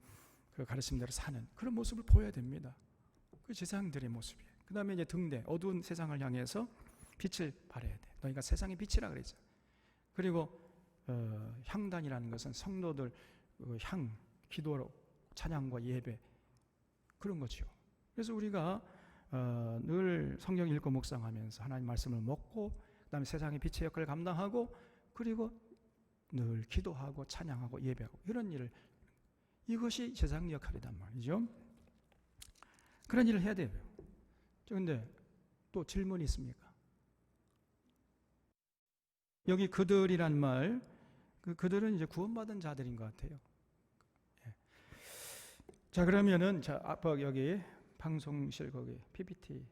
그 가르침대로 사는 그런 모습을 보여야 됩니다. 그 제사장들의 모습이에요. 그 다음에 이제 등대, 어두운 세상을 향해서 빛을 발해야 돼. 너희가 세상의 빛이라 그랬죠. 그리고 향단이라는 것은 성도들 향, 기도로 찬양과 예배 그런 거죠. 그래서 우리가 늘 성경 읽고 묵상하면서 하나님 말씀을 먹고 그다음에 세상의 빛의 역할을 감당하고 그리고 늘 기도하고 찬양하고 예배하고 이런 일을, 이것이 제사장 역할이란 말이죠. 그런 일을 해야 돼요. 그런데 또 질문이 있습니까? 여기 그들이란 말, 그들은 이제 구원받은 자들인 것 같아요. 예. 자, 그러면은 여기 방송실 거기 PPT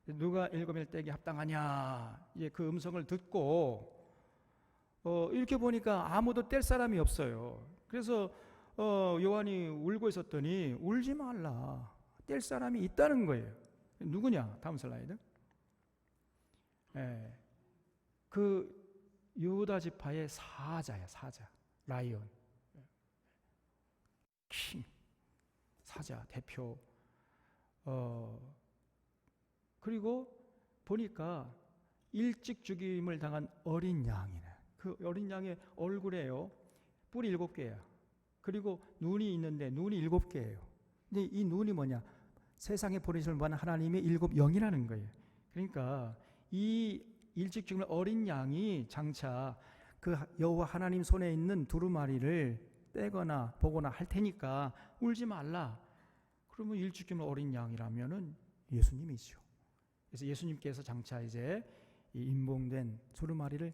누가 일곱 일대기 합당하냐, 예, 그 음성을 듣고 이렇게 보니까 아무도 뗄 사람이 없어요. 그래서 요한이 울고 있었더니 울지 말라, 뗄 사람이 있다는 거예요. 누구냐? 다음 슬라이드. 예. 그 유다 지파의 사자야, 사자. 라이온. 킹. 사자, 대표. 그리고 보니까 일찍 죽임을 당한 어린 양이네. 그 어린 양의 얼굴에요, 뿔이 7개야. 그리고 눈이 있는데 눈이 7개예요. 근데 이 눈이 뭐냐? 세상에 보내심을 받은 하나님의 7영이라는 거예요. 그러니까 이 일찍 죽은 어린 양이 장차 그 여호와 하나님 손에 있는 두루마리를 떼거나 보거나 할 테니까 울지 말라. 그러면 일찍 죽은 어린 양이라면은 예수님이죠. 그래서 예수님께서 장차 이제 이 임봉된 두루마리를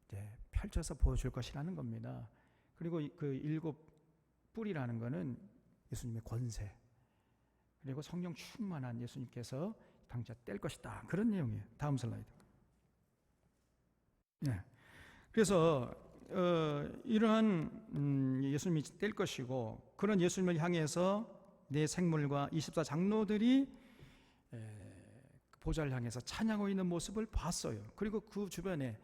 이제 펼쳐서 보여줄 것이라는 겁니다. 그리고 그 7뿔이라는 거는 예수님의 권세, 그리고 성령 충만한 예수님께서 장차 뗄 것이다, 그런 내용이에요. 다음 슬라이드. 네. 그래서 이러한 예수님이 뗄 것이고, 그런 예수님을 향해서 내 생물과 24장로들이 보좌를 향해서 찬양하고 있는 모습을 봤어요. 그리고 그 주변에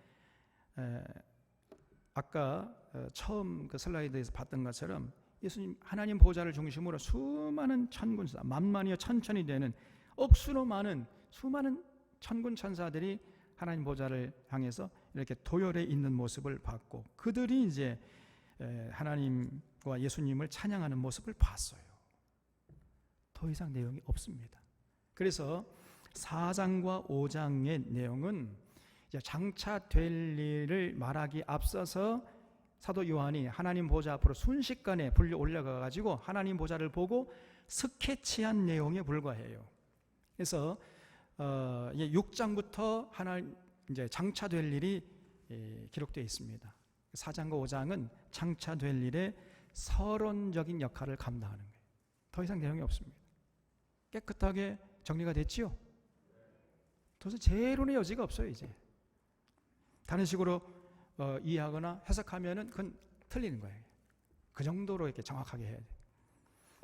아까 처음 그 슬라이드에서 봤던 것처럼 예수님 하나님 보좌를 중심으로 수많은 천군사, 만만이여 천천이 되는 억수로 많은 수많은 천군 천사들이 하나님 보좌를 향해서 이렇게 도열해 있는 모습을 봤고, 그들이 이제 하나님과 예수님을 찬양하는 모습을 봤어요. 더 이상 내용이 없습니다. 그래서 4장과 5장의 내용은 이제 장차 될 일을 말하기 앞서서 사도 요한이 하나님 보좌 앞으로 순식간에 불려 올라가 가지고 하나님 보좌를 보고 스케치한 내용에 불과해요. 그래서 6장부터 이제 장차 될 일이 기록되어 있습니다. 4장과 5장은 장차 될 일의 서론적인 역할을 감당하는 거예요. 더 이상 내용이 없습니다. 깨끗하게 정리가 됐지요? 더 이상 재론의 여지가 없어요. 이제 다른 식으로 이해하거나 해석하면은 그건 틀리는 거예요. 그 정도로 이렇게 정확하게 해야 돼요.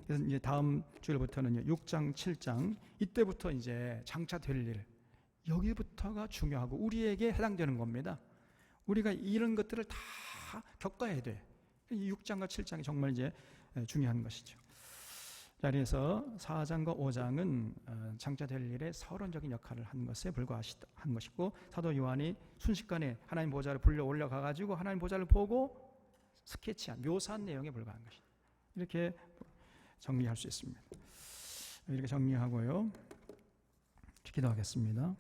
그래서 이제 다음 주일부터는 6장, 7장, 이때부터 이제 장차 될 일, 여기부터가 중요하고 우리에게 해당되는 겁니다. 우리가 이런 것들을 다 겪어야 돼. 이 6장과 7장이 정말 이제 중요한 것이죠. 자, 그래서 4장과 5장은 장차 될 일의 서론적인 역할을 한 것에 불과한 것이고, 사도 요한이 순식간에 하나님 보좌를 불려 올라가 가지고 하나님 보좌를 보고 스케치한, 묘사한 내용에 불과한 것이다. 이렇게 정리할 수 있습니다. 이렇게 정리하고요, 기도하겠습니다.